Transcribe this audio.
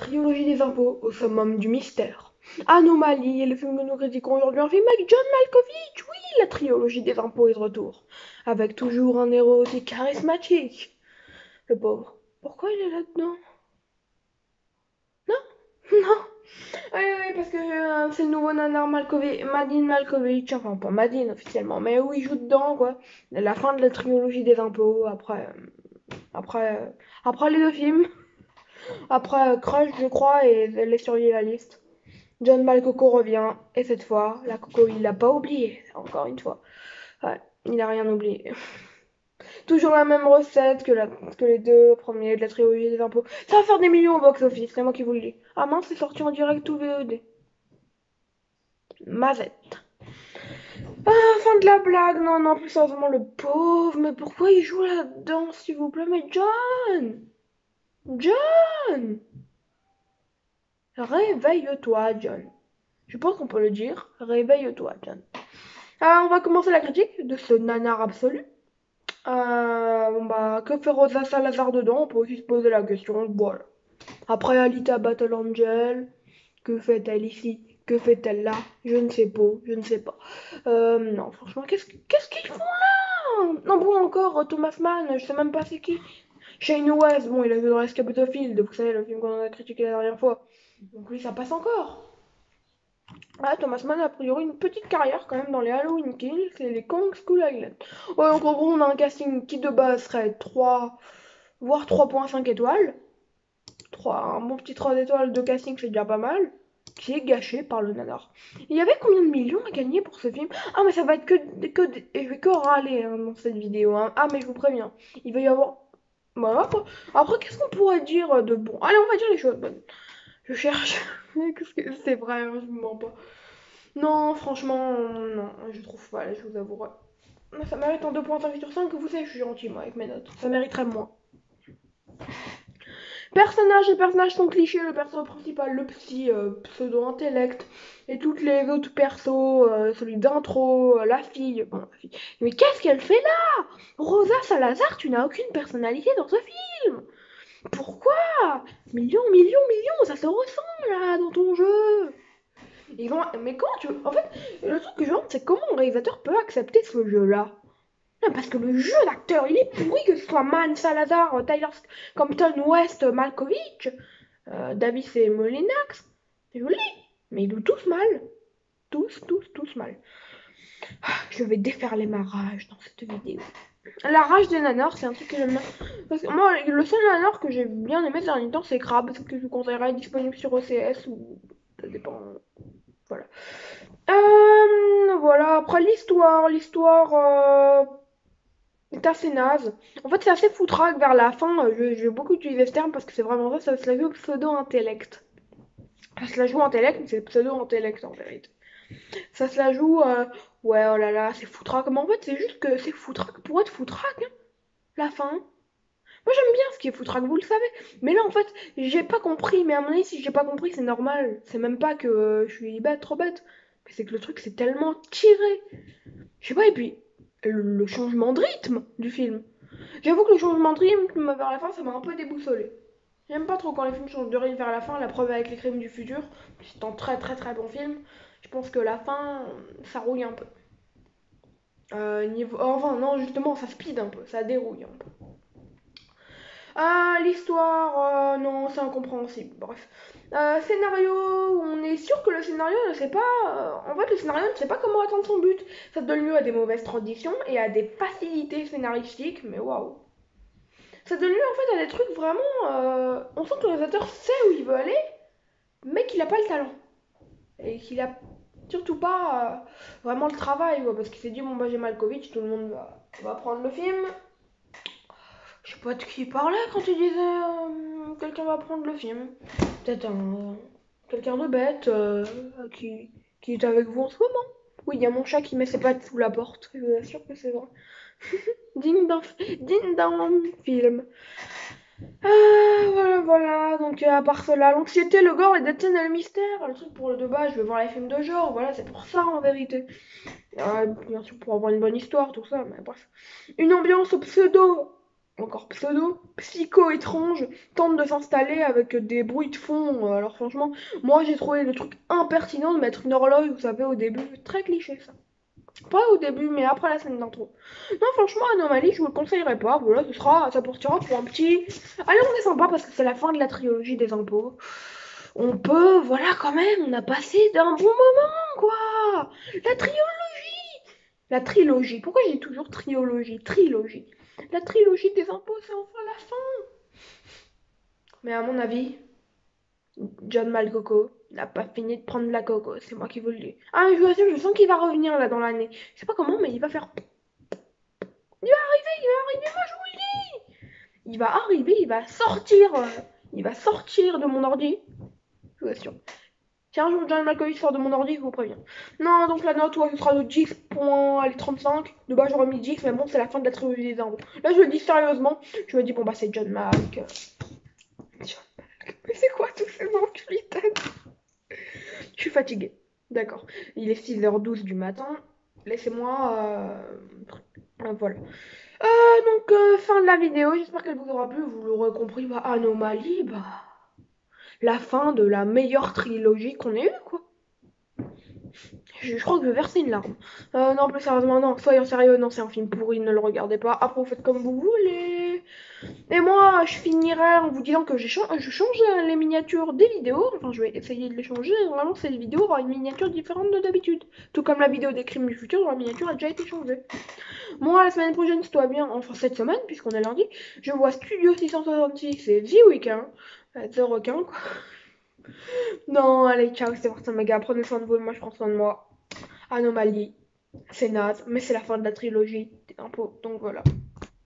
trilogie des impôts au summum du mystère. Anomalie est le film que nous critiquons aujourd'hui, un film avec John Malkovich. Oui, la trilogie des impôts est de retour, avec toujours un héros aussi charismatique. Le pauvre. Pourquoi il est là-dedans? Non, non. Oui, parce que c'est le nouveau nanar Malkovich, Madine Malkovich, enfin pas Madine officiellement, mais où il joue dedans, quoi. La fin de la trilogie des impôts, après les deux films. Après Crush, je crois, et les survivalistes. John Malcoco revient, et cette fois, la Coco, il l'a pas oublié, encore une fois. Ouais, il a rien oublié. Toujours la même recette que les deux premiers de la trilogie des impôts. Ça va faire des millions au box-office, c'est moi qui vous le dis. Ah mince, c'est sorti en direct ou VOD. Mazette. Ah, fin de la blague, non, non, plus sérieusement, le pauvre, mais pourquoi il joue là-dedans, s'il vous plaît? Mais John! John! Réveille-toi, John. Je pense qu'on peut le dire. Réveille-toi, John. Alors, on va commencer la critique de ce nanar absolu. Bon bah, que fait Rosa Salazar dedans? On peut aussi se poser la question. Voilà. Après Alita Battle Angel, que fait-elle ici? Que fait-elle là? Je ne sais pas, je ne sais pas. Non, franchement, qu'est-ce qu'ils font là? Non, bon, encore Thomas Mann, je sais même pas c'est qui. Shane West, bon, il a vu dans Escape of Field, vous savez, le film qu'on a critiqué la dernière fois. Donc lui, ça passe encore. Ah, Thomas Mann a priori une petite carrière quand même dans les Halloween Kills et les Kong School Island. Ouais, donc en gros, on a un casting qui de base serait 3, voire 3,5 étoiles. 3, un bon petit 3 étoiles de casting, c'est déjà pas mal. Qui est gâché par le nanar. Il y avait combien de millions à gagner pour ce film? Ah, mais ça va être je vais que râler hein, dans cette vidéo. Hein. Ah, mais je vous préviens, il va y avoir. Voilà quoi. Après, qu'est-ce qu'on pourrait dire de bon? Allez, on va dire les choses bonnes. Je cherche. Qu'est-ce que c'est vrai, hein, je me mens pas. Non, franchement, non, je trouve pas, je vous avouerai. Ça mérite un 2,5 sur 5 que vous savez, je suis gentil, moi, avec mes notes. Ça mériterait moins. Les personnages sont clichés, le personnage principal, le psy, pseudo-intellect, et toutes les autres persos, celui d'intro, la fille, bon, la fille. Mais qu'est-ce qu'elle fait là? Rosa Salazar, tu n'as aucune personnalité dans ce film. Pourquoi? Millions, millions, millions, ça se ressent là dans ton jeu. Mais comment tu. En fait, le truc que je me demande, c'est comment un réalisateur peut accepter ce jeu-là. Non, parce que le jeu d'acteur, il est pourri, que ce soit Mann, Salazar, Tyler Compton, West, Malkovich, Davis et Molinax. C'est joli, mais ils jouent tous mal. Tous, tous, tous mal. Je vais déferler ma rage dans cette vidéo. La rage des nanars, c'est un truc que j'aime bien. Parce que moi, le seul nanar que j'ai bien aimé ces derniers temps, c'est Crab, que je vous conseillerais disponible sur OCS ou. Ça dépend. Voilà. Voilà, après l'histoire est assez naze. En fait, c'est assez foutraque vers la fin. Je vais beaucoup utiliser ce terme parce que c'est vraiment ça se la joue au pseudo-intellect. Ça se la joue intellect, mais c'est pseudo-intellect en vérité. Ça se la joue, ouais, oh là là, c'est foutraque. Mais en fait, c'est juste que c'est foutraque pour être foutraque, hein, la fin. Moi, j'aime bien ce qui est foutraque, vous le savez. Mais là, en fait, j'ai pas compris. Mais à mon avis, si j'ai pas compris, c'est normal. C'est même pas que je suis bête, trop bête. Mais c'est que le truc, c'est tellement tiré. Je sais pas, et puis le changement de rythme du film. J'avoue que le changement de rythme vers la fin, ça m'a un peu déboussolé. J'aime pas trop quand les films changent de rythme vers la fin, la preuve avec les crimes du futur. C'est un très très très bon film. Je pense que la fin, ça rouille un peu. Enfin, non, justement, ça speed un peu, ça dérouille un peu. Ah, l'histoire, non, c'est incompréhensible. Bref. Scénario, on est sûr que le scénario ne sait pas. En fait, le scénario ne sait pas comment atteindre son but. Ça donne lieu à des mauvaises transitions et à des facilités scénaristiques, mais waouh. Ça donne lieu en fait à des trucs vraiment. On sent que le réalisateur sait où il veut aller, mais qu'il n'a pas le talent. Et qu'il a surtout pas vraiment le travail, quoi, parce qu'il s'est dit bon, bah j'ai Malkovich, tout le monde va prendre le film. Je sais pas de qui il parlait quand il disait quelqu'un va prendre le film. Peut-être quelqu'un de bête qui est avec vous en ce moment. Oui, il y a mon chat qui met ses pattes sous la porte, je vous assure que c'est vrai. Digne d'un film. Voilà, voilà. Donc, à part cela, l'anxiété, le gore, les détails et le mystère. Le truc pour le de base, je veux voir les films de genre. Voilà, c'est pour ça en vérité. Bien sûr, pour avoir une bonne histoire, tout ça, mais bref. Une ambiance pseudo encore pseudo, psycho-étrange, tente de s'installer avec des bruits de fond. Alors franchement, moi j'ai trouvé le truc impertinent de mettre une horloge, vous savez, au début. Très cliché ça. Pas au début, mais après la scène d'intro. Non, franchement, Anomalie, je vous le conseillerais pas. Voilà, ça partira pour un petit. Allez, on est sympa parce que c'est la fin de la trilogie des impôts. On peut, voilà, quand même, on a passé d'un bon moment, quoi. La trilogie. La trilogie. Pourquoi j'ai toujours trilogie? Trilogie. La trilogie des impôts, c'est enfin la fin. Mais à mon avis, John Malcoco n'a pas fini de prendre la coco. C'est moi qui vous le dis. Ah, je vous assure, je sens qu'il va revenir là dans l'année. Je sais pas comment, mais il va faire. Il va arriver, moi je vous le dis. Il va arriver, il va sortir de mon ordi. Je vous assure. Si un jour John Malkovich sort de mon ordi, je vous préviens. Non, donc la note, ouais, ce sera de 10.35. De bas, j'aurais mis 10, mais bon, c'est la fin de la trilogie des arbres. Là, je le dis sérieusement. Je me dis, bon, bah, c'est John Malk. Mais c'est quoi tous ces noms que je lui donne? Je suis fatiguée. D'accord. Il est 6h12 du matin. Laissez-moi. Voilà. Fin de la vidéo. J'espère qu'elle vous aura plu. Vous l'aurez compris. Bah, Anomalie, bah. La fin de la meilleure trilogie qu'on ait eue, quoi. Je crois que je vais verser une larme. Non, plus sérieusement, non. Soyons sérieux. Non, c'est un film pourri. Ne le regardez pas. Après, vous faites comme vous voulez. Et moi, je finirai en vous disant que je change les miniatures des vidéos. Enfin, je vais essayer de les changer. Vraiment, cette vidéo aura une miniature différente de d'habitude. Tout comme la vidéo des crimes du futur, dont la miniature a déjà été changée. Moi, la semaine prochaine, si tout va bien, enfin cette semaine, puisqu'on est lundi, je vois Studio 666 et The Weeknd. The Requin, quoi. Non, allez, ciao, c'était Martin Mega. Prenez soin de vous et moi, je prends soin de moi. Anomalie, c'est naze, mais c'est la fin de la trilogie des impôts, donc voilà.